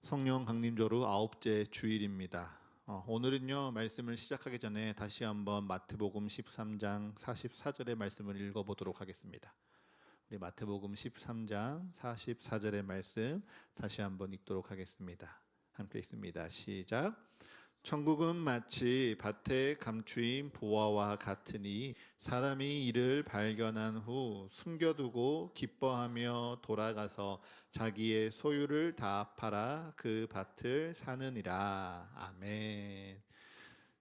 성령 강림조로 9째 주일입니다. 오늘은요, 말씀을 시작하기 전에 다시 한번 마태복음 13장 44절의 말씀을 읽어보도록 하겠습니다. 우리 마태복음 13장 44절의 말씀 다시 한번 읽도록 하겠습니다. 함께 읽습니다. 시작. 천국은 마치 밭에 감추인 보화와 같으니 사람이 이를 발견한 후 숨겨두고 기뻐하며 돌아가서 자기의 소유를 다 팔아 그 밭을 사느니라. 아멘.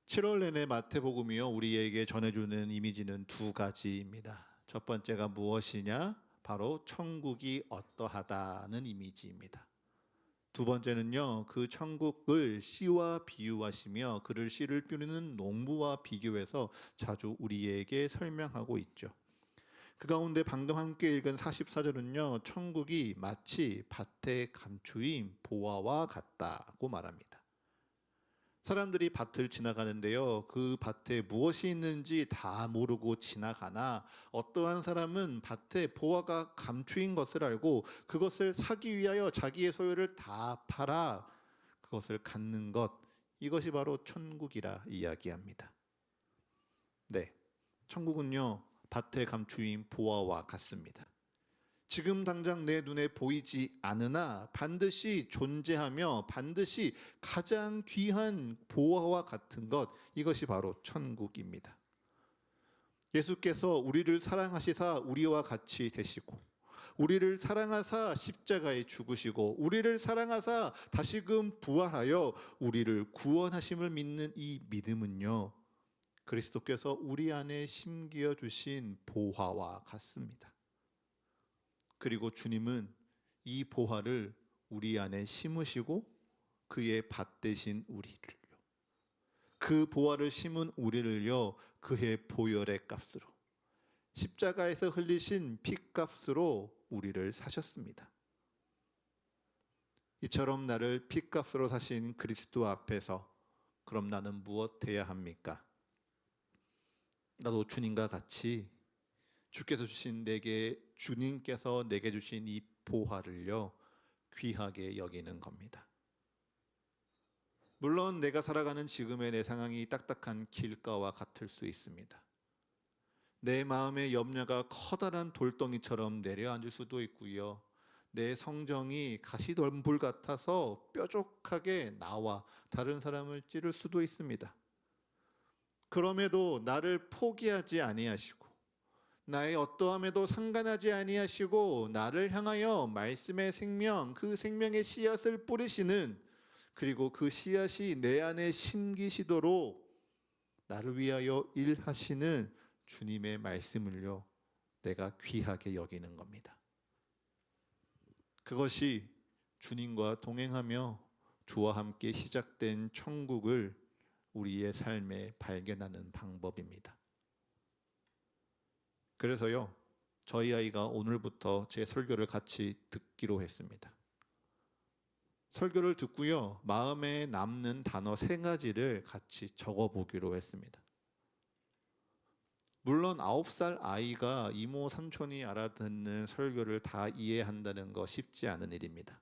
7월 내내 마태복음이요, 우리에게 전해주는 이미지는 두 가지입니다. 첫 번째가 무엇이냐? 바로 천국이 어떠하다는 이미지입니다. 두 번째는요, 그 천국을 씨와 비유하시며 그를 씨를 뿌리는 농부와 비교해서 자주 우리에게 설명하고 있죠. 그 가운데 방금 함께 읽은 44절은요, 천국이 마치 밭에 감추인 보화와 같다고 말합니다. 사람들이 밭을 지나가는데요, 그 밭에 무엇이 있는지 다 모르고 지나가나 어떠한 사람은 밭에 보화가 감추인 것을 알고 그것을 사기 위하여 자기의 소유를 다 팔아 그것을 갖는 것, 이것이 바로 천국이라 이야기합니다. 네, 천국은요, 밭에 감추인 보화와 같습니다. 지금 당장 내 눈에 보이지 않으나 반드시 존재하며 반드시 가장 귀한 보화와 같은 것, 이것이 바로 천국입니다. 예수께서 우리를 사랑하시사 우리와 같이 되시고, 우리를 사랑하사 십자가에 죽으시고, 우리를 사랑하사 다시금 부활하여 우리를 구원하심을 믿는 이 믿음은요, 그리스도께서 우리 안에 심겨 주신 보화와 같습니다. 그리고 주님은 이 보화를 우리 안에 심으시고 그의 밭 되신 우리를요, 그 보화를 심은 우리를요, 그의 보혈의 값으로, 십자가에서 흘리신 피값으로 우리를 사셨습니다. 이처럼 나를 피값으로 사신 그리스도 앞에서 그럼 나는 무엇 해야 합니까? 나도 주님과 같이 주님께서 내게 주신 이 보화를요, 귀하게 여기는 겁니다. 물론 내가 살아가는 지금의 내 상황이 딱딱한 길가와 같을 수 있습니다. 내 마음의 염려가 커다란 돌덩이처럼 내려앉을 수도 있고요, 내 성정이 가시덤불 같아서 뾰족하게 나와 다른 사람을 찌를 수도 있습니다. 그럼에도 나를 포기하지 아니하시고 나의 어떠함에도 상관하지 아니하시고 나를 향하여 말씀의 생명, 그 생명의 씨앗을 뿌리시는, 그리고 그 씨앗이 내 안에 심기시도록 나를 위하여 일하시는 주님의 말씀을요, 내가 귀하게 여기는 겁니다. 그것이 주님과 동행하며 주와 함께 시작된 천국을 우리의 삶에 발견하는 방법입니다. 그래서요, 저희 아이가 오늘부터 제 설교를 같이 듣기로 했습니다. 설교를 듣고요, 마음에 남는 단어 3가지를 같이 적어보기로 했습니다. 물론 9살 아이가 이모 삼촌이 알아듣는 설교를 다 이해한다는 거 쉽지 않은 일입니다.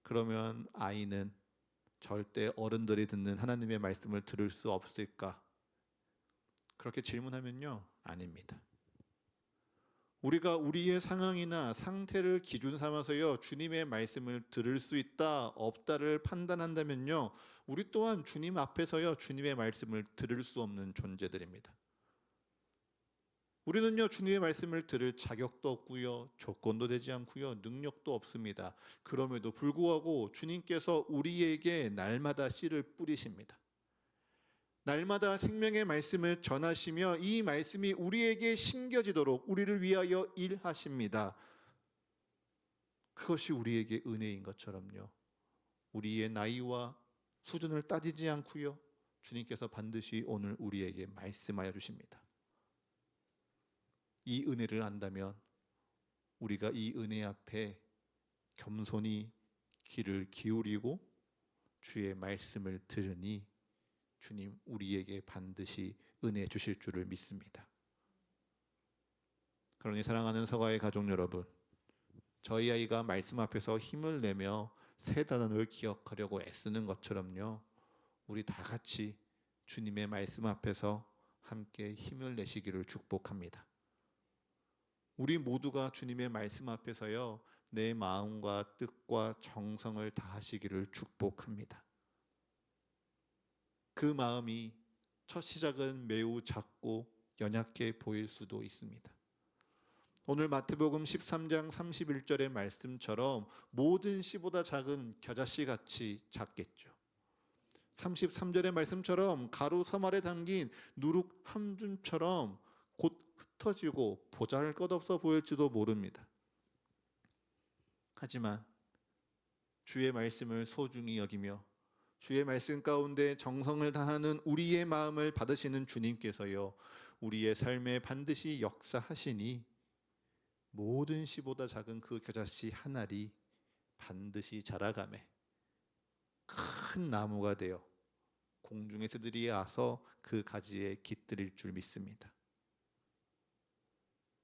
그러면 아이는 절대 어른들이 듣는 하나님의 말씀을 들을 수 없을까? 그렇게 질문하면요, 아닙니다. 우리가 우리의 상황이나 상태를 기준 삼아서요, 주님의 말씀을 들을 수 있다, 없다를 판단한다면요, 우리 또한 주님 앞에서요, 주님의 말씀을 들을 수 없는 존재들입니다. 우리는요, 주님의 말씀을 들을 자격도 없고요, 조건도 되지 않고요, 능력도 없습니다. 그럼에도 불구하고 주님께서 우리에게 날마다 씨를 뿌리십니다. 날마다 생명의 말씀을 전하시며 이 말씀이 우리에게 심겨지도록 우리를 위하여 일하십니다. 그것이 우리에게 은혜인 것처럼요, 우리의 나이와 수준을 따지지 않고요, 주님께서 반드시 오늘 우리에게 말씀하여 주십니다. 이 은혜를 안다면 우리가 이 은혜 앞에 겸손히 귀를 기울이고 주의 말씀을 들으니 주님 우리에게 반드시 은혜 주실 줄을 믿습니다. 그러니 사랑하는 서가의 가족 여러분, 저희 아이가 말씀 앞에서 힘을 내며 세 단원을 기억하려고 애쓰는 것처럼요. 우리 다 같이 주님의 말씀 앞에서 함께 힘을 내시기를 축복합니다. 우리 모두가 주님의 말씀 앞에서요, 내 마음과 뜻과 정성을 다하시기를 축복합니다. 그 마음이 첫 시작은 매우 작고 연약해 보일 수도 있습니다. 오늘 마태복음 13장 31절의 말씀처럼 모든 씨보다 작은 겨자씨 같이 작겠죠. 33절의 말씀처럼 가루 서말에 담긴 누룩 한 줌처럼 곧 흩어지고 보잘것없어 보일지도 모릅니다. 하지만 주의 말씀을 소중히 여기며 주의 말씀 가운데 정성을 다하는 우리의 마음을 받으시는 주님께서요, 우리의 삶에 반드시 역사하시니 모든 씨보다 작은 그 겨자씨 한 알이 반드시 자라가매 큰 나무가 되어 공중의 새들이 와서 그 가지에 깃들일 줄 믿습니다.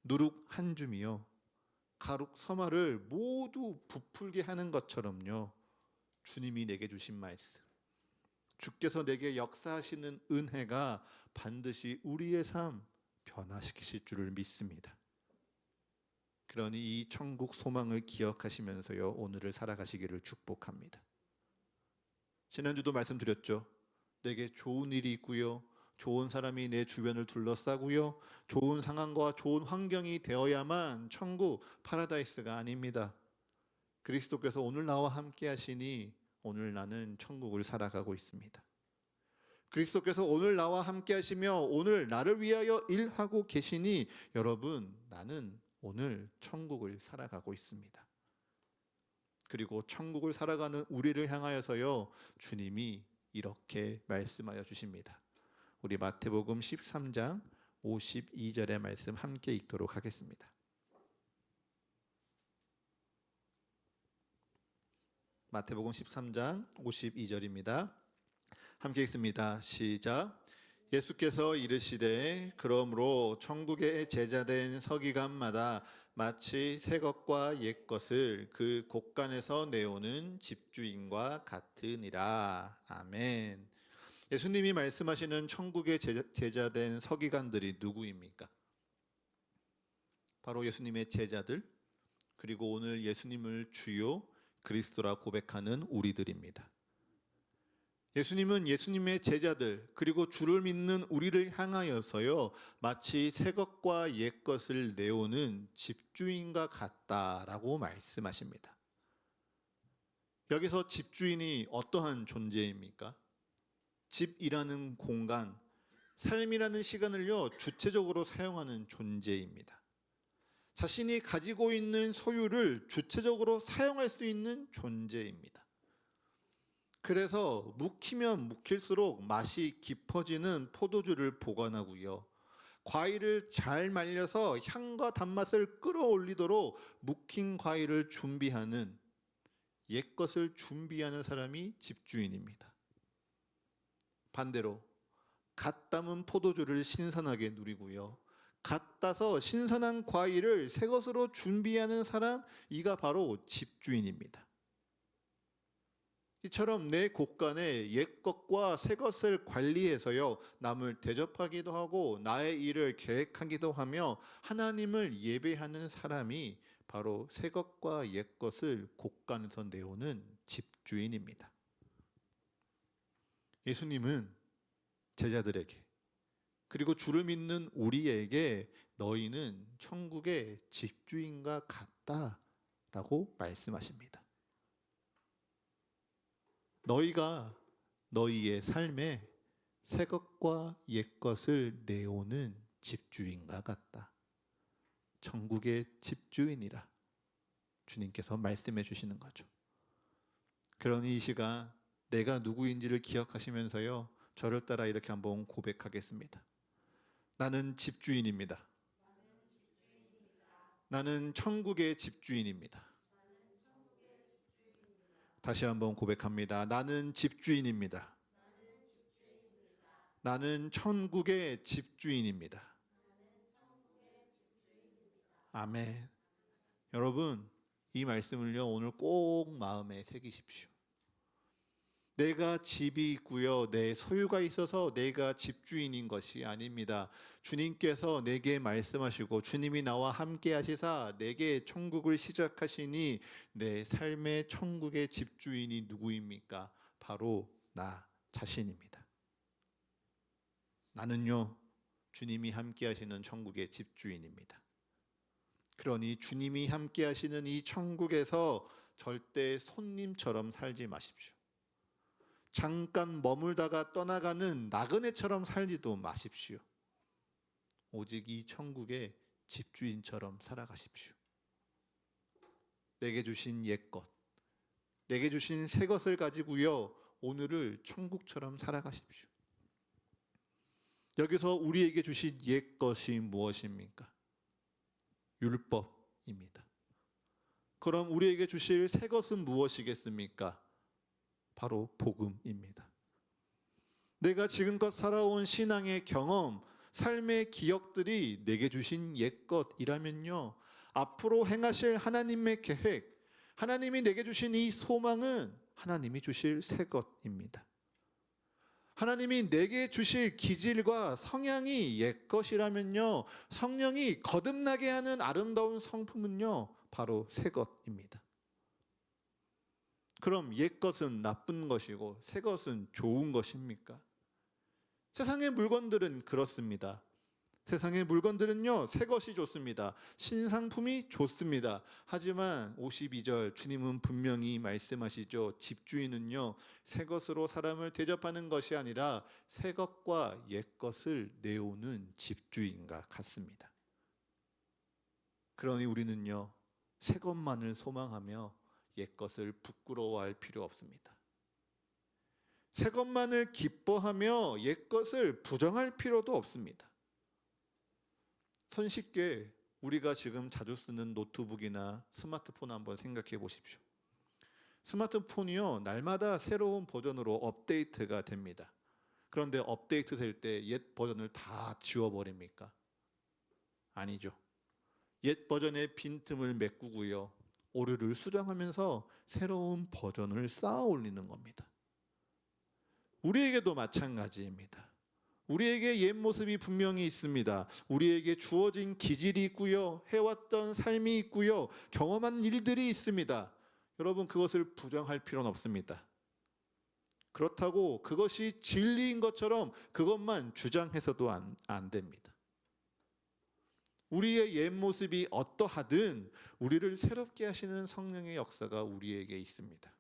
누룩 한 줌이요, 가루 서말을 모두 부풀게 하는 것처럼요, 주님이 내게 주신 말씀, 주께서 내게 역사하시는 은혜가 반드시 우리의 삶 변화시키실 줄을 믿습니다. 그러니 이 천국 소망을 기억하시면서요, 오늘을 살아가시기를 축복합니다. 지난주도 말씀드렸죠. 내게 좋은 일이 있고요, 좋은 사람이 내 주변을 둘러싸고요, 좋은 상황과 좋은 환경이 되어야만 천국 파라다이스가 아닙니다. 그리스도께서 오늘 나와 함께 하시니 오늘 나는 천국을 살아가고 있습니다. 그리스도께서 오늘 나와 함께 하시며 오늘 나를 위하여 일하고 계시니 여러분, 나는 오늘 천국을 살아가고 있습니다. 그리고 천국을 살아가는 우리를 향하여서요, 주님이 이렇게 말씀하여 주십니다. 우리 마태복음 13장 52절의 말씀 함께 읽도록 하겠습니다. 마태복음 13장 52절입니다. 함께 읽습니다. 시작. 예수께서 이르시되 그러므로 천국의 제자된 서기관마다 마치 새 것과 옛 것을 그 곳간에서 내오는 집주인과 같으니라. 아멘. 예수님이 말씀하시는 천국의 제자된 서기관들이 누구입니까? 바로 예수님의 제자들, 그리고 오늘 예수님을 주요 그리스도라 고백하는 우리들입니다. 예수님은 예수님의 제자들, 그리고 주를 믿는 우리를 향하여서요, 마치 새 것과 옛 것을 내오는 집주인과 같다라고 말씀하십니다. 여기서 집주인이 어떠한 존재입니까? 집이라는 공간, 삶이라는 시간을요, 주체적으로 사용하는 존재입니다. 자신이 가지고 있는 소유를 주체적으로 사용할 수 있는 존재입니다. 그래서 묵히면 묵힐수록 맛이 깊어지는 포도주를 보관하고요, 과일을 잘 말려서 향과 단맛을 끌어올리도록 묵힌 과일을 준비하는, 옛것을 준비하는 사람이 집주인입니다. 반대로 갓 담은 포도주를 신선하게 누리고요, 갓 따서 신선한 과일을 새 것으로 준비하는 사람, 이가 바로 집주인입니다. 이처럼 내 곳간에 옛 것과 새 것을 관리해서요, 남을 대접하기도 하고 나의 일을 계획하기도 하며 하나님을 예배하는 사람이 바로 새 것과 옛 것을 곳간에서 내오는 집주인입니다. 예수님은 제자들에게, 그리고 주를 믿는 우리에게 너희는 천국의 집주인과 같다라고 말씀하십니다. 너희가 너희의 삶에 새 것과 옛 것을 내오는 집주인과 같다. 천국의 집주인이라 주님께서 말씀해 주시는 거죠. 그러니 이 시간 내가 누구인지를 기억하시면서요, 저를 따라 이렇게 한번 고백하겠습니다. 나는 집주인입니다. 나는 천국의 집주인입니다. 다시 한번 고백합니다. 나는 집주인입니다. 나는 천국의 집주인입니다. 아멘. 여러분, 이 말씀을요 오늘 꼭 마음에 새기십시오. 내가 집이 있고요, 내 소유가 있어서 내가 집주인인 것이 아닙니다. 주님께서 내게 말씀하시고 주님이 나와 함께 하시사 내게 천국을 시작하시니 내 삶의 천국의 집주인이 누구입니까? 바로 나 자신입니다. 나는요 주님이 함께 하시는 천국의 집주인입니다. 그러니 주님이 함께 하시는 이 천국에서 절대 손님처럼 살지 마십시오. 잠깐 머물다가 떠나가는 나그네처럼 살지도 마십시오. 오직 이 천국의 집주인처럼 살아가십시오. 내게 주신 옛것, 내게 주신 새 것을 가지고요 오늘을 천국처럼 살아가십시오. 여기서 우리에게 주신 옛것이 무엇입니까? 율법입니다. 그럼 우리에게 주실 새 것은 무엇이겠습니까? 바로 복음입니다. 내가 지금껏 살아온 신앙의 경험, 삶의 기억들이 내게 주신 옛것이라면요 앞으로 행하실 하나님의 계획, 하나님이 내게 주신 이 소망은 하나님이 주실 새 것입니다. 하나님이 내게 주실 기질과 성향이 옛것이라면요 성령이 거듭나게 하는 아름다운 성품은요 바로 새 것입니다. 그럼 옛것은 나쁜 것이고 새 것은 좋은 것입니까? 세상의 물건들은 그렇습니다. 세상의 물건들은요 새 것이 좋습니다. 신상품이 좋습니다. 하지만 52절 주님은 분명히 말씀하시죠. 집주인은요 새 것으로 사람을 대접하는 것이 아니라 새 것과 옛 것을 내오는 집주인과 같습니다. 그러니 우리는요 새 것만을 소망하며 옛 것을 부끄러워할 필요 없습니다. 새 것만을 기뻐하며 옛 것을 부정할 필요도 없습니다. 손쉽게 우리가 지금 자주 쓰는 노트북이나 스마트폰 한번 생각해 보십시오. 스마트폰이요 날마다 새로운 버전으로 업데이트가 됩니다. 그런데 업데이트 될 때 옛 버전을 다 지워버립니까? 아니죠. 옛 버전의 빈틈을 메꾸고요 오류를 수정하면서 새로운 버전을 쌓아 올리는 겁니다. 우리에게도 마찬가지입니다. 우리에게 옛 모습이 분명히 있습니다. 우리에게 주어진 기질이 있고요 해왔던 삶이 있고요 경험한 일들이 있습니다. 여러분 그것을 부정할 필요는 없습니다. 그렇다고 그것이 진리인 것처럼 그것만 주장해서도 안 됩니다. 우리의 옛 모습이 어떠하든 우리를 새롭게 하시는 성령의 역사가 우리에게 있습니다.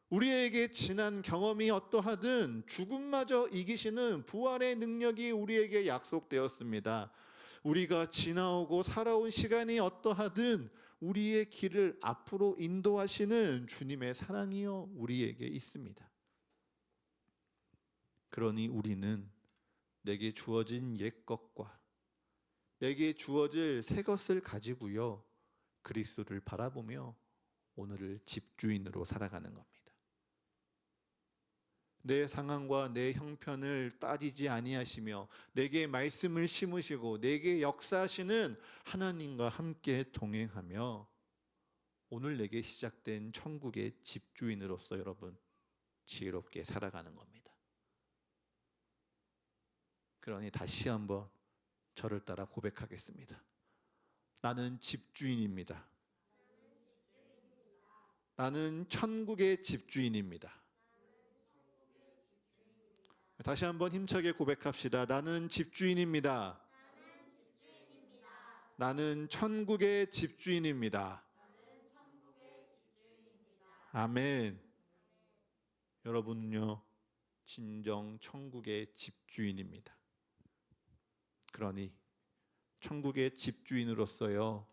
우리에게 지난 경험이 어떠하든 죽음마저 이기시는 부활의 능력이 우리에게 약속되었습니다. 우리가 지나오고 살아온 시간이 어떠하든 우리의 길을 앞으로 인도하시는 주님의 사랑이요 우리에게 있습니다. 그러니 우리는 내게 주어진 옛 것과 내게 주어질 새 것을 가지고요 그리스도를 바라보며 오늘을 집주인으로 살아가는 겁니다. 내 상황과 내 형편을 따지지 아니하시며 내게 말씀을 심으시고 내게 역사하시는 하나님과 함께 동행하며 오늘 내게 시작된 천국의 집주인으로서 여러분 지혜롭게 살아가는 겁니다. 그러니 다시 한번 저를 따라 고백하겠습니다. 나는 집주인입니다. 나는 천국의 집주인입니다. 다시 한번 힘차게 고백합시다. 나는 집주인입니다. 나는 천국의 집주인입니다. 아멘. 여러분은요 진정 천국의 집주인입니다. 그러니 천국의 집주인으로서요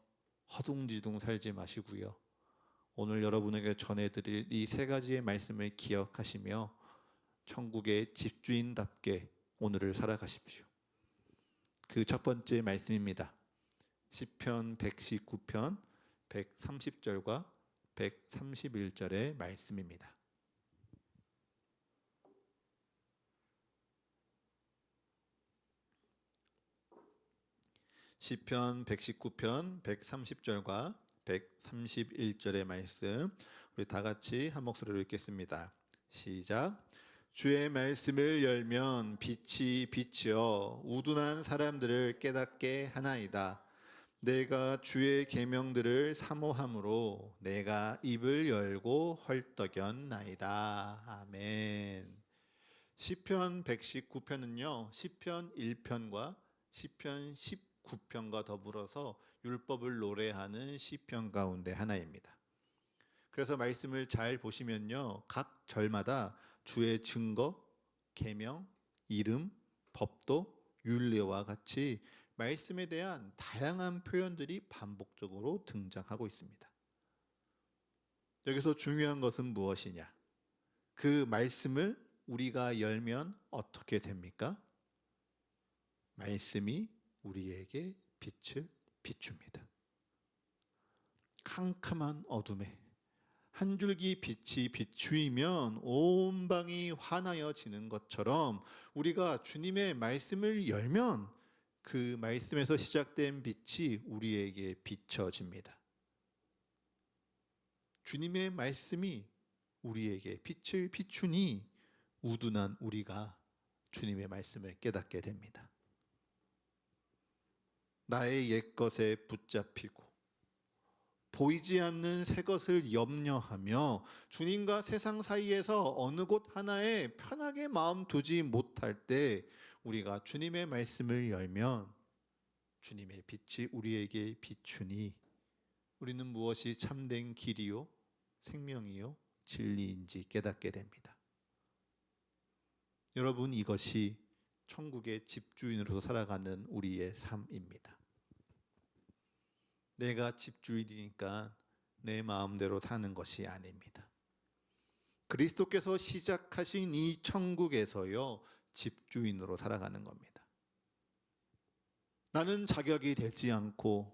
허둥지둥 살지 마시고요 오늘 여러분에게 전해드릴 이 세 가지의 말씀을 기억하시며 천국의 집주인답게 오늘을 살아가십시오. 그 첫 번째 말씀입니다. 시편 119편 130절과 131절의 말씀입니다. 시편 119편 130절과 131절의 말씀 우리 다 같이 한 목소리로 읽겠습니다. 시작. 주의 말씀을 열면 빛이 비치어 우둔한 사람들을 깨닫게 하나이다. 내가 주의 계명들을 사모함으로 내가 입을 열고 헐떡였나이다. 아멘. 시편 119편은요. 시편 1편과 시편 19편과 더불어서 율법을 노래하는 시편 가운데 하나입니다. 그래서 말씀을 잘 보시면요. 각 절마다 주의 증거, 계명, 이름, 법도, 율례와 같이 말씀에 대한 다양한 표현들이 반복적으로 등장하고 있습니다. 여기서 중요한 것은 무엇이냐? 그 말씀을 우리가 열면 어떻게 됩니까? 말씀이 우리에게 빛을 비춥니다. 캄캄한 어둠에 한 줄기 빛이 비추이면 온 방이 환하여지는 것처럼 우리가 주님의 말씀을 열면 그 말씀에서 시작된 빛이 우리에게 비춰집니다. 주님의 말씀이 우리에게 빛을 비추니 우둔한 우리가 주님의 말씀을 깨닫게 됩니다. 나의 옛것에 붙잡히고 보이지 않는 새 것을 염려하며 주님과 세상 사이에서 어느 곳 하나에 편하게 마음 두지 못할 때 우리가 주님의 말씀을 열면 주님의 빛이 우리에게 비추니 우리는 무엇이 참된 길이요 생명이요 진리인지 깨닫게 됩니다. 여러분, 이것이 천국의 집주인으로서 살아가는 우리의 삶입니다. 내가 집주인이니까 내 마음대로 사는 것이 아닙니다. 그리스도께서 시작하신 이 천국에서요 집주인으로 살아가는 겁니다. 나는 자격이 되지 않고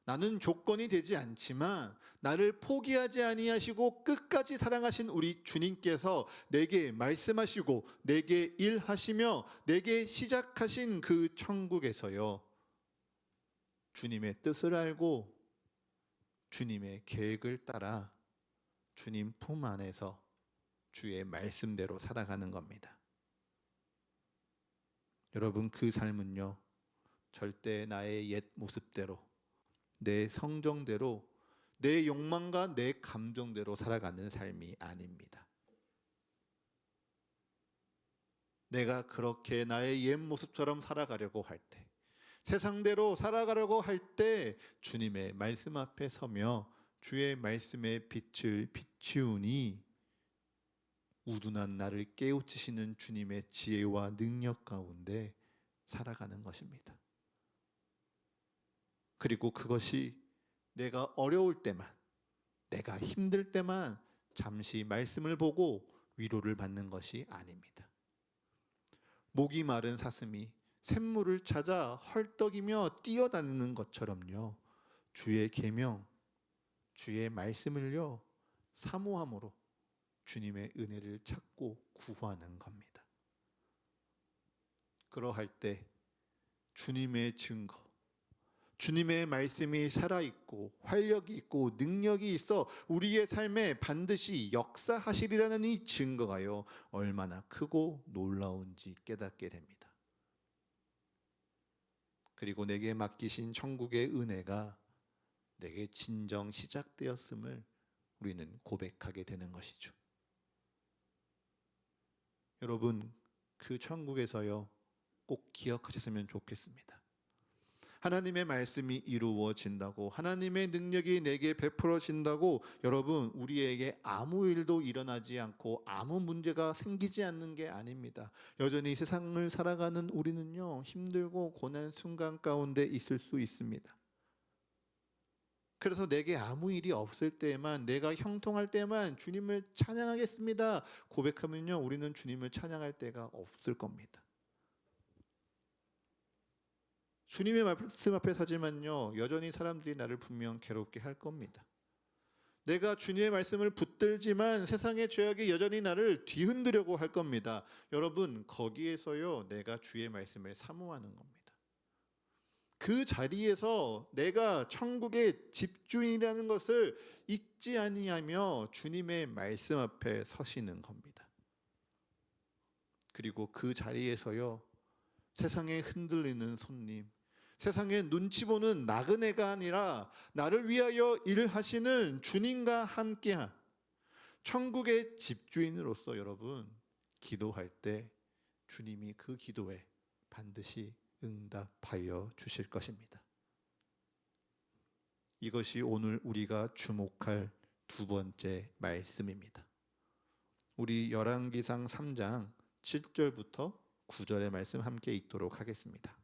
나는 조건이 되지 않지만 나를 포기하지 아니하시고 끝까지 사랑하신 우리 주님께서 내게 말씀하시고 내게 일하시며 내게 시작하신 그 천국에서요 주님의 뜻을 알고 주님의 계획을 따라 주님 품 안에서 주의 말씀대로 살아가는 겁니다. 여러분, 그 삶은요 절대 나의 옛 모습대로 내 성정대로 내 욕망과 내 감정대로 살아가는 삶이 아닙니다. 내가 그렇게 나의 옛 모습처럼 살아가려고 할 때, 세상대로 살아가려고 할 때 주님의 말씀 앞에 서며 주의 말씀의 빛을 비추니 우둔한 나를 깨우치시는 주님의 지혜와 능력 가운데 살아가는 것입니다. 그리고 그것이 내가 어려울 때만, 내가 힘들 때만 잠시 말씀을 보고 위로를 받는 것이 아닙니다. 목이 마른 사슴이 샘물을 찾아 헐떡이며 뛰어다니는 것처럼요. 주의 계명, 주의 말씀을요 사모함으로 주님의 은혜를 찾고 구하는 겁니다. 그러할 때 주님의 증거, 주님의 말씀이 살아있고 활력이 있고 능력이 있어 우리의 삶에 반드시 역사하시리라는 이 증거가요 얼마나 크고 놀라운지 깨닫게 됩니다. 그리고 내게 맡기신 천국의 은혜가 내게 진정 시작되었음을 우리는 고백하게 되는 것이죠. 여러분, 그 천국에서요 꼭 기억하셨으면 좋겠습니다. 하나님의 말씀이 이루어진다고, 하나님의 능력이 내게 베풀어진다고 여러분 우리에게 아무 일도 일어나지 않고 아무 문제가 생기지 않는 게 아닙니다. 여전히 세상을 살아가는 우리는요 힘들고 고난 순간 가운데 있을 수 있습니다. 그래서 내게 아무 일이 없을 때에만, 내가 형통할 때만 주님을 찬양하겠습니다 고백하면요 우리는 주님을 찬양할 때가 없을 겁니다. 주님의 말씀 앞에 서지만요 여전히 사람들이 나를 분명 괴롭게 할 겁니다. 내가 주님의 말씀을 붙들지만 세상의 죄악이 여전히 나를 뒤흔들려고 할 겁니다. 여러분, 거기에서요 내가 주의 말씀을 사모하는 겁니다. 그 자리에서 내가 천국의 집주인이라는 것을 잊지 아니하며 주님의 말씀 앞에 서시는 겁니다. 그리고 그 자리에서요, 세상에 흔들리는 손님, 세상에 눈치 보는 나그네가 아니라 나를 위하여 일하시는 주님과 함께한 천국의 집주인으로서 여러분 기도할 때 주님이 그 기도에 반드시 응답하여 주실 것입니다. 이것이 오늘 우리가 주목할 두 번째 말씀입니다. 우리 열왕기상 3장 7절부터 9절의 말씀 함께 읽도록 하겠습니다.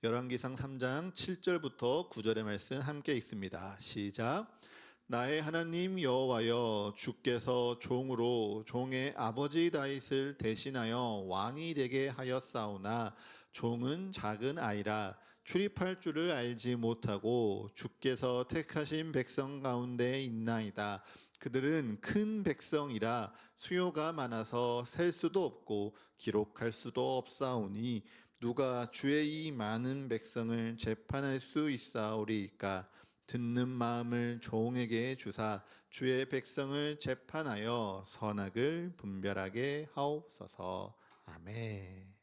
열왕기상 3장 7절부터 9절의 말씀 함께 읽습니다. 시작. 나의 하나님 여호와여, 주께서 종으로 종의 아버지 다윗을 대신하여 왕이 되게 하였사오나 종은 작은 아이라 출입할 줄을 알지 못하고 주께서 택하신 백성 가운데 있나이다. 그들은 큰 백성이라 수요가 많아서 셀 수도 없고 기록할 수도 없사오니 누가 주의 이 많은 백성을 재판할 수 있사오리이까. 듣는 마음을 종에게 주사 주의 백성을 재판하여 선악을 분별하게 하옵소서. 아멘.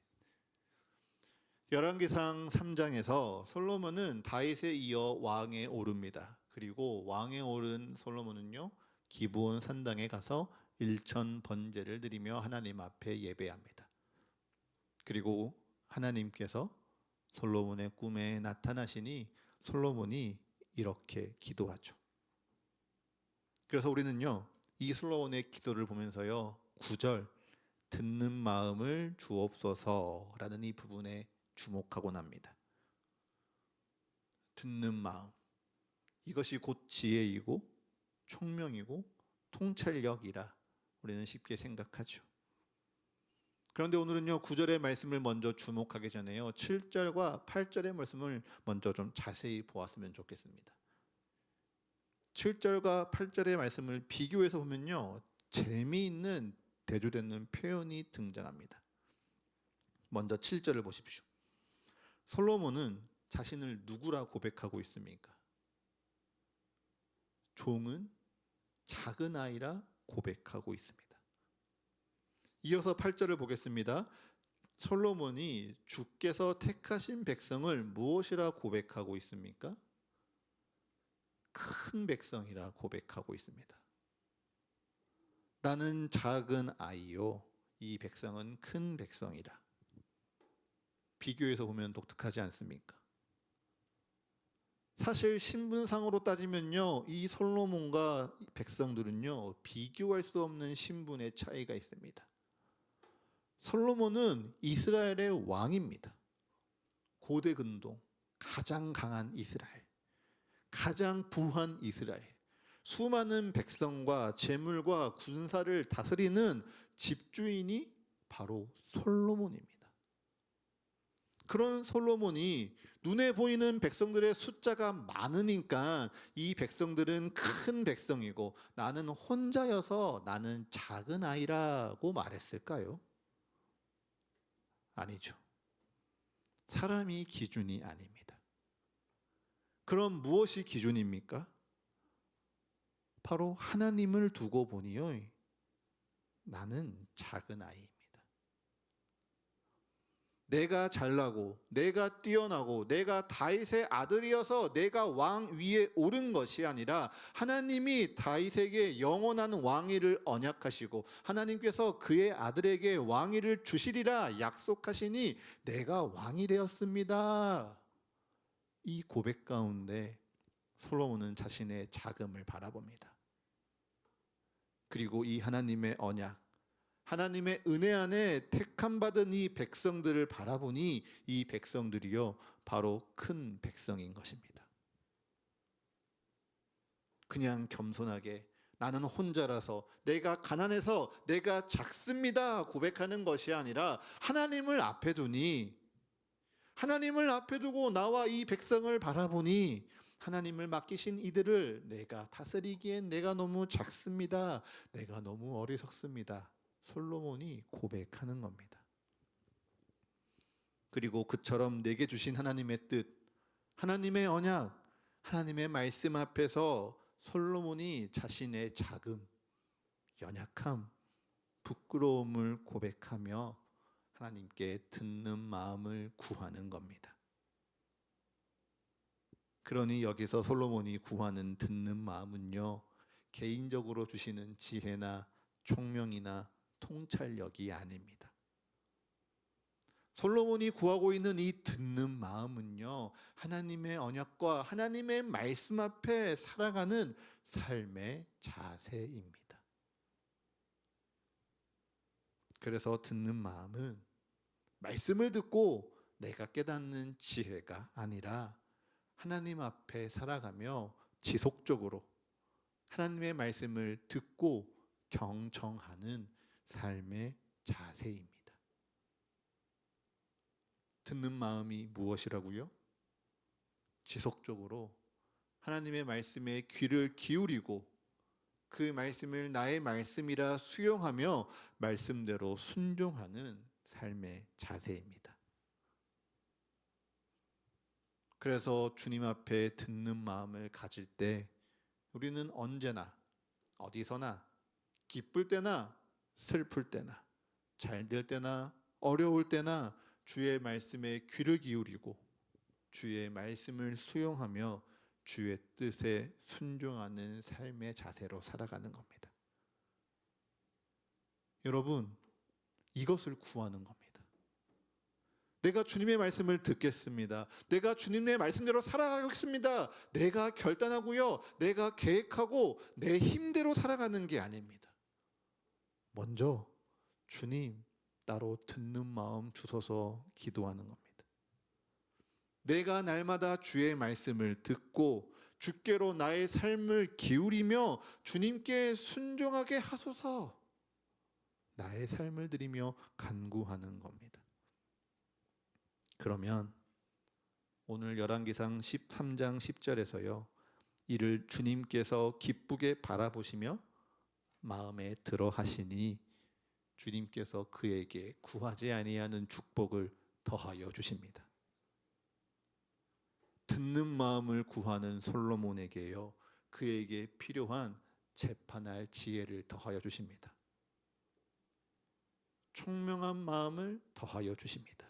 열왕기상 3장에서 솔로몬은 다윗에 이어 왕에 오릅니다. 그리고 왕에 오른 솔로몬은요, 기브온 산당에 가서 일천 번제를 드리며 하나님 앞에 예배합니다. 그리고 하나님께서 솔로몬의 꿈에 나타나시니 솔로몬이 이렇게 기도하죠. 그래서 우리는요, 이 솔로몬의 기도를 보면서요, 9절 듣는 마음을 주옵소서라는 이 부분에 주목하곤 합니다. 듣는 마음, 이것이 곧 지혜이고 총명이고 통찰력이라 우리는 쉽게 생각하죠. 그런데 오늘은요, 9절의 말씀을 먼저 주목하기 전에요, 7절과 8절의 말씀을 먼저 좀 자세히 보았으면 좋겠습니다. 7절과 8절의 말씀을 비교해서 보면요, 재미있는 대조되는 표현이 등장합니다. 먼저 7절을 보십시오. 솔로몬은 자신을 누구라 고백하고 있습니까? 종은 작은 아이라 고백하고 있습니다. 이어서 8절을 보겠습니다. 솔로몬이 주께서 택하신 백성을 무엇이라 고백하고 있습니까? 큰 백성이라 고백하고 있습니다. 나는 작은 아이요, 이 백성은 큰 백성이라. 비교해서 보면 독특하지 않습니까? 사실 신분상으로 따지면요, 이 솔로몬과 백성들은요, 비교할 수 없는 신분의 차이가 있습니다. 솔로몬은 이스라엘의 왕입니다. 고대 근동, 가장 강한 이스라엘, 가장 부한 이스라엘, 수많은 백성과 재물과 군사를 다스리는 집주인이 바로 솔로몬입니다. 그런 솔로몬이 눈에 보이는 백성들의 숫자가 많으니까 이 백성들은 큰 백성이고 나는 혼자여서 나는 작은 아이라고 말했을까요? 아니죠. 사람이 기준이 아닙니다. 그럼 무엇이 기준입니까? 바로 하나님을 두고 보니요, 나는 작은 아이입니다. 내가 잘나고 내가 뛰어나고 내가 다윗의 아들이어서 내가 왕 위에 오른 것이 아니라 하나님이 다윗에게 영원한 왕위를 언약하시고 하나님께서 그의 아들에게 왕위를 주시리라 약속하시니 내가 왕이 되었습니다. 이 고백 가운데 솔로몬은 자신의 자금을 바라봅니다. 그리고 이 하나님의 언약, 하나님의 은혜 안에 택함받은 이 백성들을 바라보니 이 백성들이요, 바로 큰 백성인 것입니다. 그냥 겸손하게 나는 혼자라서 내가 가난해서 내가 작습니다 고백하는 것이 아니라 하나님을 앞에 두니, 하나님을 앞에 두고 나와 이 백성을 바라보니 하나님을 맡기신 이들을 내가 다스리기엔 내가 너무 작습니다. 내가 너무 어리석습니다. 솔로몬이 고백하는 겁니다. 그리고 그처럼 내게 주신 하나님의 뜻, 하나님의 언약, 하나님의 말씀 앞에서 솔로몬이 자신의 자금, 연약함, 부끄러움을 고백하며 하나님께 듣는 마음을 구하는 겁니다. 그러니 여기서 솔로몬이 구하는 듣는 마음은요, 개인적으로 주시는 지혜나 총명이나 통찰력이 아닙니다. 솔로몬이 구하고 있는 이 듣는 마음은요, 하나님의 언약과 하나님의 말씀 앞에 살아가는 삶의 자세입니다. 그래서 듣는 마음은 말씀을 듣고 내가 깨닫는 지혜가 아니라 하나님 앞에 살아가며 지속적으로 하나님의 말씀을 듣고 경청하는 삶의 자세입니다. 듣는 마음이 무엇이라고요? 지속적으로 하나님의 말씀에 귀를 기울이고 그 말씀을 나의 말씀이라 수용하며 말씀대로 순종하는 삶의 자세입니다. 그래서 주님 앞에 듣는 마음을 가질 때 우리는 언제나 어디서나 기쁠 때나 슬플 때나 잘 될 때나 어려울 때나 주의 말씀에 귀를 기울이고 주의 말씀을 수용하며 주의 뜻에 순종하는 삶의 자세로 살아가는 겁니다. 여러분, 이것을 구하는 겁니다. 내가 주님의 말씀을 듣겠습니다. 내가 주님의 말씀대로 살아가겠습니다. 내가 결단하고요. 내가 계획하고 내 힘대로 살아가는 게 아닙니다. 먼저 주님, 나로 듣는 마음 주소서 기도하는 겁니다. 내가 날마다 주의 말씀을 듣고 주께로 나의 삶을 기울이며 주님께 순종하게 하소서 나의 삶을 드리며 간구하는 겁니다. 그러면 오늘 열왕기상 13장 10절에서요. 이를 주님께서 기쁘게 바라보시며 마음에 들어 하시니 주님께서 그에게 구하지 아니하는 축복을 더하여 주십니다. 듣는 마음을 구하는 솔로몬에게요. 그에게 필요한 재판할 지혜를 더하여 주십니다. 총명한 마음을 더하여 주십니다.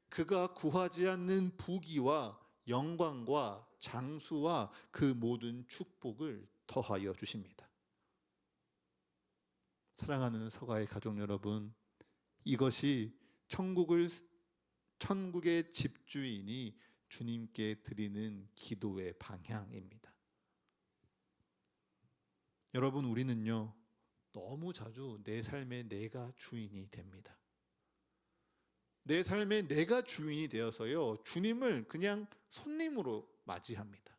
그가 구하지 않는 부귀와 영광과 장수와 그 모든 축복을 더하여 주십니다. 사랑하는 서가의 가족 여러분, 이것이 천국의 집주인이 주님께 드리는 기도의 방향입니다. 여러분, 우리는요, 너무 자주 내 삶에 내가 주인이 됩니다. 내 삶에 내가 주인이 되어서요, 주님을 그냥 손님으로 맞이합니다.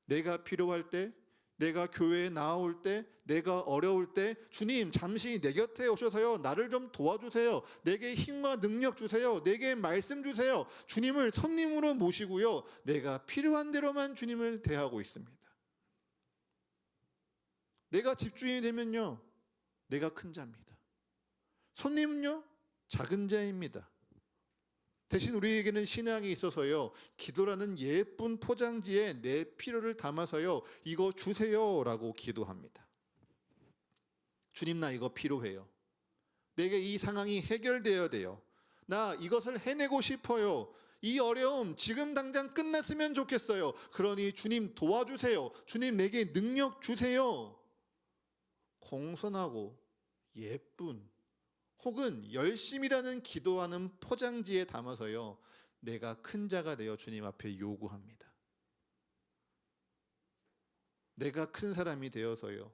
내가 필요할 때, 내가 교회에 나올 때, 내가 어려울 때, 주님 잠시 내 곁에 오셔서요, 나를 좀 도와주세요. 내게 힘과 능력 주세요. 내게 말씀 주세요. 주님을 손님으로 모시고요, 내가 필요한 대로만 주님을 대하고 있습니다. 내가 집주인이 되면요, 내가 큰 자입니다. 손님은요, 작은 자입니다. 대신 우리에게는 신앙이 있어서요, 기도라는 예쁜 포장지에 내 필요를 담아서요, 이거 주세요 라고 기도합니다. 주님, 나 이거 필요해요. 내게 이 상황이 해결되어야 돼요. 나 이것을 해내고 싶어요. 이 어려움 지금 당장 끝났으면 좋겠어요. 그러니 주님 도와주세요. 주님 내게 능력 주세요. 공손하고 예쁜 혹은 열심이라는 기도하는 포장지에 담아서요, 내가 큰 자가 되어 주님 앞에 요구합니다. 내가 큰 사람이 되어서요,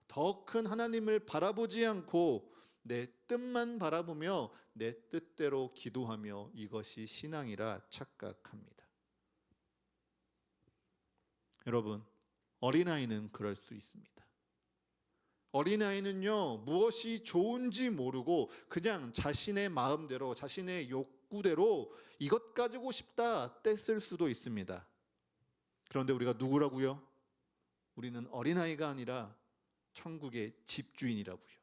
더 큰 하나님을 바라보지 않고 내 뜻만 바라보며 내 뜻대로 기도하며 이것이 신앙이라 착각합니다. 여러분, 어린아이는 그럴 수 있습니다. 어린아이는요, 무엇이 좋은지 모르고 그냥 자신의 마음대로, 자신의 욕구대로 이것 가지고 싶다 떼쓸 수도 있습니다. 그런데 우리가 누구라고요? 우리는 어린아이가 아니라 천국의 집주인이라고요.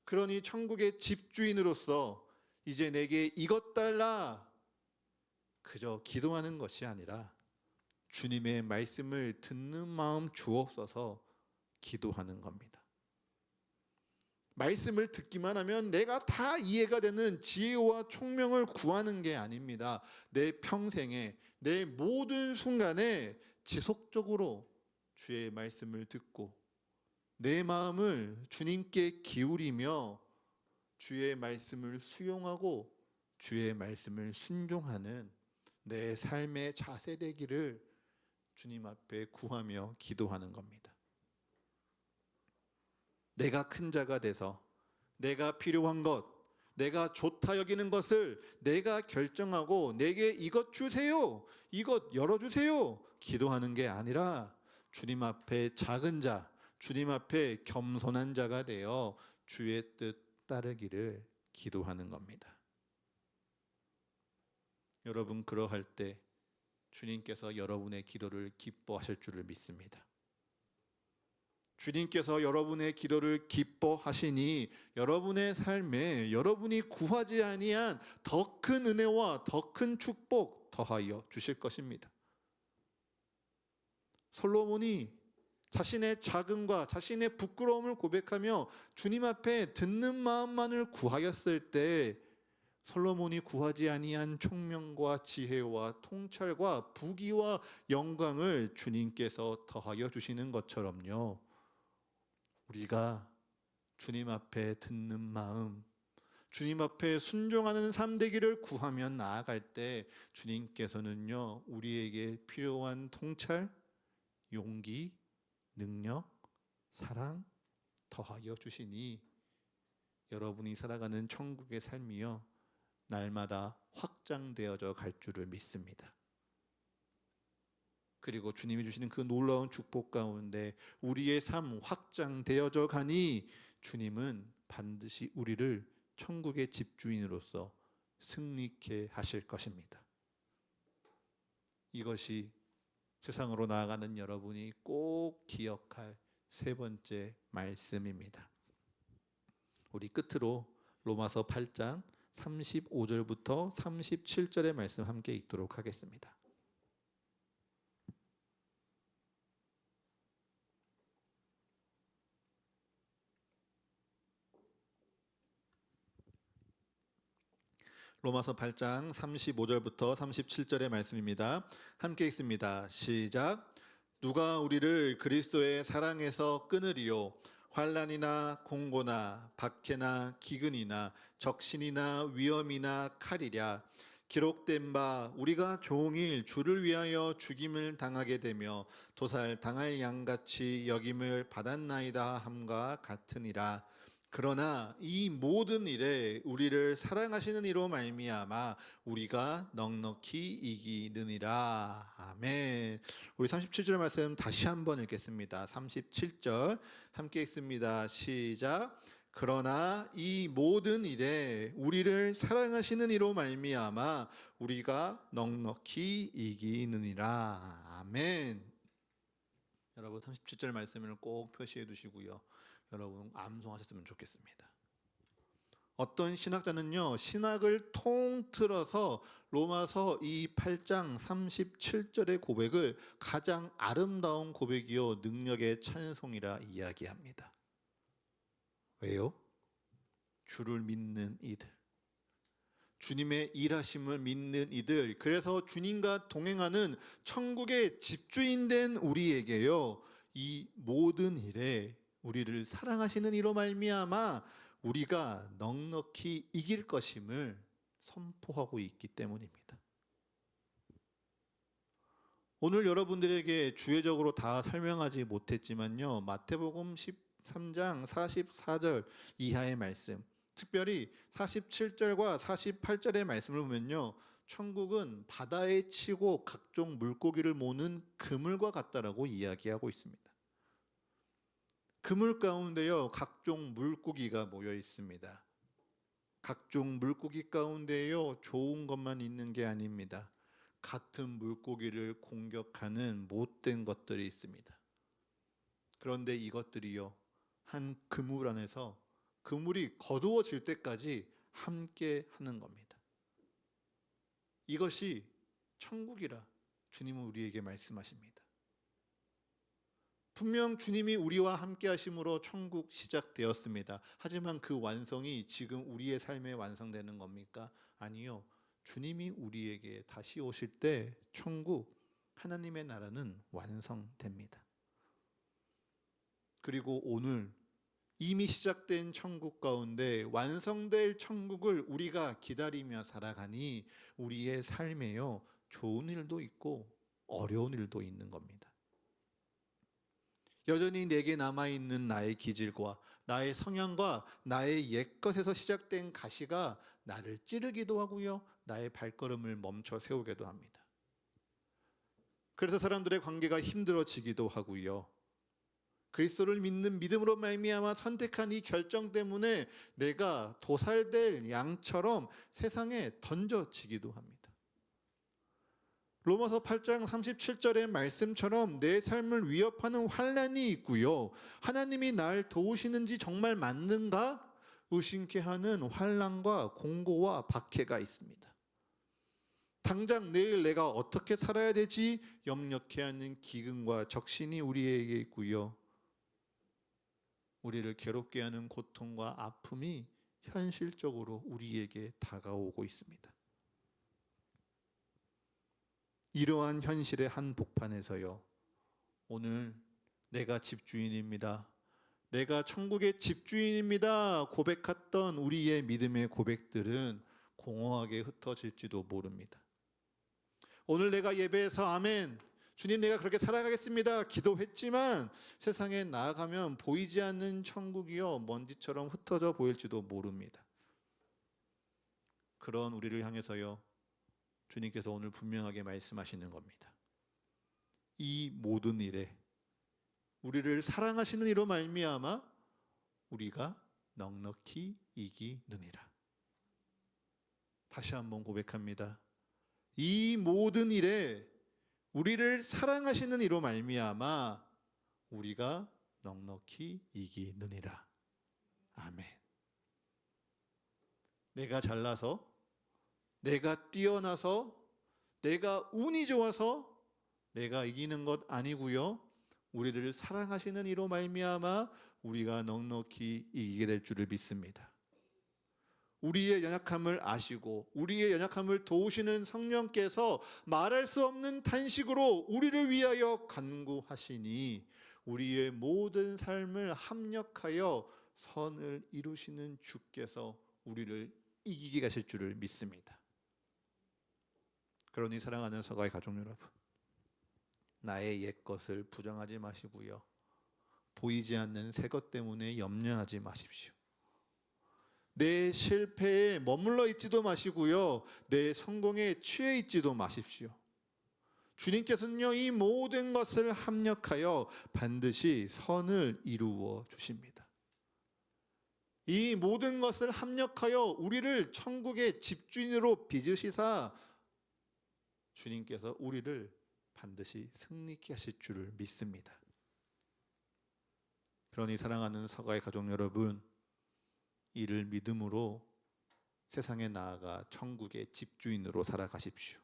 그러니 천국의 집주인으로서 이제 내게 이것 달라 그저 기도하는 것이 아니라 주님의 말씀을 듣는 마음 주옵소서 기도하는 겁니다. 말씀을 듣기만 하면 내가 다 이해가 되는 지혜와 총명을 구하는 게 아닙니다. 내 평생에 내 모든 순간에 지속적으로 주의 말씀을 듣고 내 마음을 주님께 기울이며 주의 말씀을 수용하고 주의 말씀을 순종하는 내 삶의 자세 되기를 주님 앞에 구하며 기도하는 겁니다. 내가 큰 자가 돼서 내가 필요한 것, 내가 좋다 여기는 것을 내가 결정하고 내게 이것 주세요, 이것 열어주세요 기도하는 게 아니라 주님 앞에 작은 자, 주님 앞에 겸손한 자가 되어 주의 뜻 따르기를 기도하는 겁니다. 여러분 그러할 때 주님께서 여러분의 기도를 기뻐하실 줄을 믿습니다. 주님께서 여러분의 기도를 기뻐하시니 여러분의 삶에 여러분이 구하지 아니한 더 큰 은혜와 더 큰 축복 더하여 주실 것입니다. 솔로몬이 자신의 자금과 자신의 부끄러움을 고백하며 주님 앞에 듣는 마음만을 구하였을 때 솔로몬이 구하지 아니한 총명과 지혜와 통찰과 부귀와 영광을 주님께서 더하여 주시는 것처럼요. 우리가 주님 앞에 듣는 마음, 주님 앞에 순종하는 삶 되기를 구하며 나아갈 때 주님께서는요, 우리에게 필요한 통찰, 용기, 능력, 사랑 더하여 주시니 여러분이 살아가는 천국의 삶이요, 날마다 확장되어져 갈 줄을 믿습니다. 그리고 주님이 주시는 그 놀라운 축복 가운데 우리의 삶 확장되어져 가니 주님은 반드시 우리를 천국의 집주인으로서 승리케 하실 것입니다. 이것이 세상으로 나아가는 여러분이 꼭 기억할 세 번째 말씀입니다. 우리 끝으로 로마서 8장 35절부터 37절의 말씀 함께 읽도록 하겠습니다. 로마서 8장 35절부터 37절의 말씀입니다. 함께 읽습니다. 시작. 누가 우리를 그리스도의 사랑에서 끊으리요? 환난이나 공고나 박해나 기근이나 적신이나 위험이나 칼이랴. 기록된 바 우리가 종일 주를 위하여 죽임을 당하게 되며 도살 당할 양같이 여김을 받았나이다 함과 같으니라. 그러나 이 모든 일에 우리를 사랑하시는 이로 말미암아 우리가 넉넉히 이기느니라. 아멘. 우리 37절 말씀 다시 한번 읽겠습니다. 37절 함께 읽습니다. 시작. 그러나 이 모든 일에 우리를 사랑하시는 이로 말미암아 우리가 넉넉히 이기느니라. 아멘. 여러분 37절 말씀을 꼭 표시해 두시고요. 여러분 암송하셨으면 좋겠습니다. 어떤 신학자는요, 신학을 통틀어서 로마서 이 8장 37절의 고백을 가장 아름다운 고백이요 능력의 찬송이라 이야기합니다. 왜요? 주를 믿는 이들, 주님의 일하심을 믿는 이들, 그래서 주님과 동행하는 천국의 집주인 된 우리에게요, 이 모든 일에 우리를 사랑하시는 이로 말미암아 우리가 넉넉히 이길 것임을 선포하고 있기 때문입니다. 오늘 여러분들에게 주제적으로 다 설명하지 못했지만요, 마태복음 13장 44절 이하의 말씀, 특별히 47절과 48절의 말씀을 보면요, 천국은 바다에 치고 각종 물고기를 모는 그물과 같다라고 이야기하고 있습니다. 그물 가운데요, 각종 물고기가 모여 있습니다. 각종 물고기 가운데요, 좋은 것만 있는 게 아닙니다. 같은 물고기를 공격하는 못된 것들이 있습니다. 그런데 이것들이요, 한 그물 안에서 그물이 거두어질 때까지 함께 하는 겁니다. 이것이 천국이라 주님은 우리에게 말씀하십니다. 분명 주님이 우리와 함께 하심으로 천국 시작되었습니다. 하지만 그 완성이 지금 우리의 삶에 완성되는 겁니까? 아니요. 주님이 우리에게 다시 오실 때 천국, 하나님의 나라는 완성됩니다. 그리고 오늘 이미 시작된 천국 가운데 완성될 천국을 우리가 기다리며 살아가니 우리의 삶에요, 좋은 일도 있고 어려운 일도 있는 겁니다. 여전히 내게 남아있는 나의 기질과 나의 성향과 나의 옛것에서 시작된 가시가 나를 찌르기도 하고요, 나의 발걸음을 멈춰 세우기도 합니다. 그래서 사람들의 관계가 힘들어지기도 하고요, 그리스도를 믿는 믿음으로 말미암아 선택한 이 결정 때문에 내가 도살될 양처럼 세상에 던져지기도 합니다. 로마서 8장 37절의 말씀처럼 내 삶을 위협하는 환난이 있고요, 하나님이 날 도우시는지 정말 맞는가 의심케 하는 환난과 공고와 박해가 있습니다. 당장 내일 내가 어떻게 살아야 되지 염려케 하는 기근과 적신이 우리에게 있고요, 우리를 괴롭게 하는 고통과 아픔이 현실적으로 우리에게 다가오고 있습니다. 이러한 현실의 한복판에서요, 오늘 내가 집주인입니다, 내가 천국의 집주인입니다 고백했던 우리의 믿음의 고백들은 공허하게 흩어질지도 모릅니다. 오늘 내가 예배에서 아멘, 주님 내가 그렇게 살아가겠습니다 기도했지만 세상에 나아가면 보이지 않는 천국이요 먼지처럼 흩어져 보일지도 모릅니다. 그런 우리를 향해서요, 주님께서 오늘 분명하게 말씀하시는 겁니다. 이 모든 일에 우리를 사랑하시는 이로 말미암아 우리가 넉넉히 이기느니라. 다시 한번 고백합니다. 이 모든 일에 우리를 사랑하시는 이로 말미암아 우리가 넉넉히 이기느니라. 아멘. 내가 잘나서, 내가 뛰어나서, 내가 운이 좋아서 내가 이기는 것 아니고요, 우리를 사랑하시는 이로 말미암아 우리가 넉넉히 이기게 될 줄을 믿습니다. 우리의 연약함을 아시고 우리의 연약함을 도우시는 성령께서 말할 수 없는 탄식으로 우리를 위하여 간구하시니 우리의 모든 삶을 합력하여 선을 이루시는 주께서 우리를 이기게 하실 줄을 믿습니다. 그러니 사랑하는 서가의 가족 여러분, 나의 옛것을 부정하지 마시고요, 보이지 않는 새것 때문에 염려하지 마십시오. 내 실패에 머물러 있지도 마시고요, 내 성공에 취해 있지도 마십시오. 주님께서는요, 이 모든 것을 합력하여 반드시 선을 이루어 주십니다. 이 모든 것을 합력하여 우리를 천국의 집주인으로 빚으시사 주님께서 우리를 반드시 승리케 하실 줄을 믿습니다. 그러니 사랑하는 서가의 가족 여러분, 이를 믿음으로 세상에 나아가 천국의 집주인으로 살아가십시오.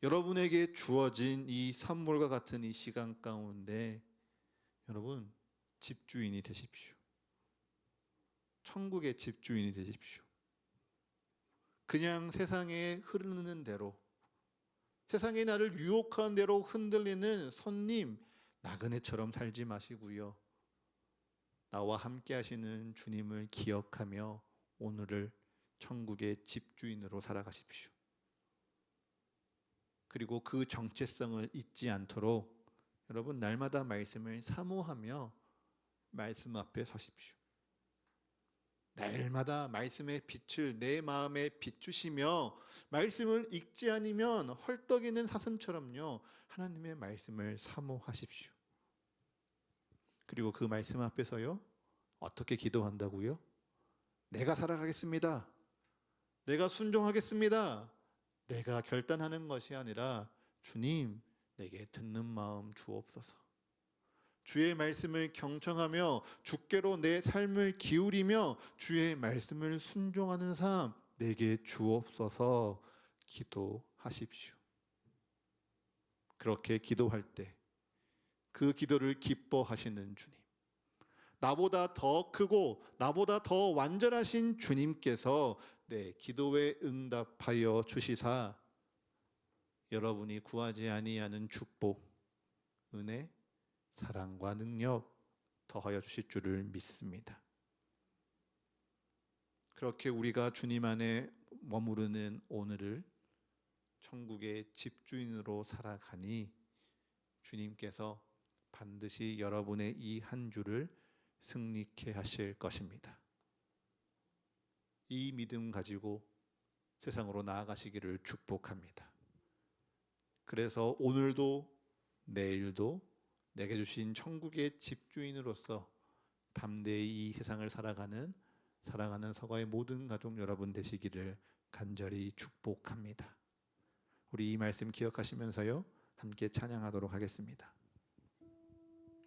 여러분에게 주어진 이 선물과 같은 이 시간 가운데 여러분 집주인이 되십시오. 천국의 집주인이 되십시오. 그냥 세상에 흐르는 대로, 세상이 나를 유혹하는 대로 흔들리는 손님, 나그네처럼 살지 마시고요, 나와 함께 하시는 주님을 기억하며 오늘을 천국의 집주인으로 살아가십시오. 그리고 그 정체성을 잊지 않도록 여러분 날마다 말씀을 사모하며 말씀 앞에 서십시오. 날마다 말씀의 빛을 내 마음에 비추시며 말씀을 읽지 않으면 헐떡이는 사슴처럼요, 하나님의 말씀을 사모하십시오. 그리고 그 말씀 앞에서요, 어떻게 기도한다고요? 내가 살아가겠습니다, 내가 순종하겠습니다, 내가 결단하는 것이 아니라 주님 내게 듣는 마음 주옵소서, 주의 말씀을 경청하며 주께로 내 삶을 기울이며 주의 말씀을 순종하는 삶 내게 주옵소서 기도하십시오. 그렇게 기도할 때 그 기도를 기뻐하시는 주님, 나보다 더 크고 나보다 더 완전하신 주님께서 내 기도에 응답하여 주시사 여러분이 구하지 아니하는 축복, 은혜, 사랑과 능력 더하여 주실 줄을 믿습니다. 그렇게 우리가 주님 안에 머무르는 오늘을 천국의 집주인으로 살아가니 주님께서 반드시 여러분의 이 한 주를 승리케 하실 것입니다. 이 믿음 가지고 세상으로 나아가시기를 축복합니다. 그래서 오늘도 내일도 내게 주신 천국의 집주인으로서 담대히 이 세상을 살아가는 사랑하는 서가의 모든 가족 여러분 되시기를 간절히 축복합니다. 우리 이 말씀 기억하시면서요 함께 찬양하도록 하겠습니다.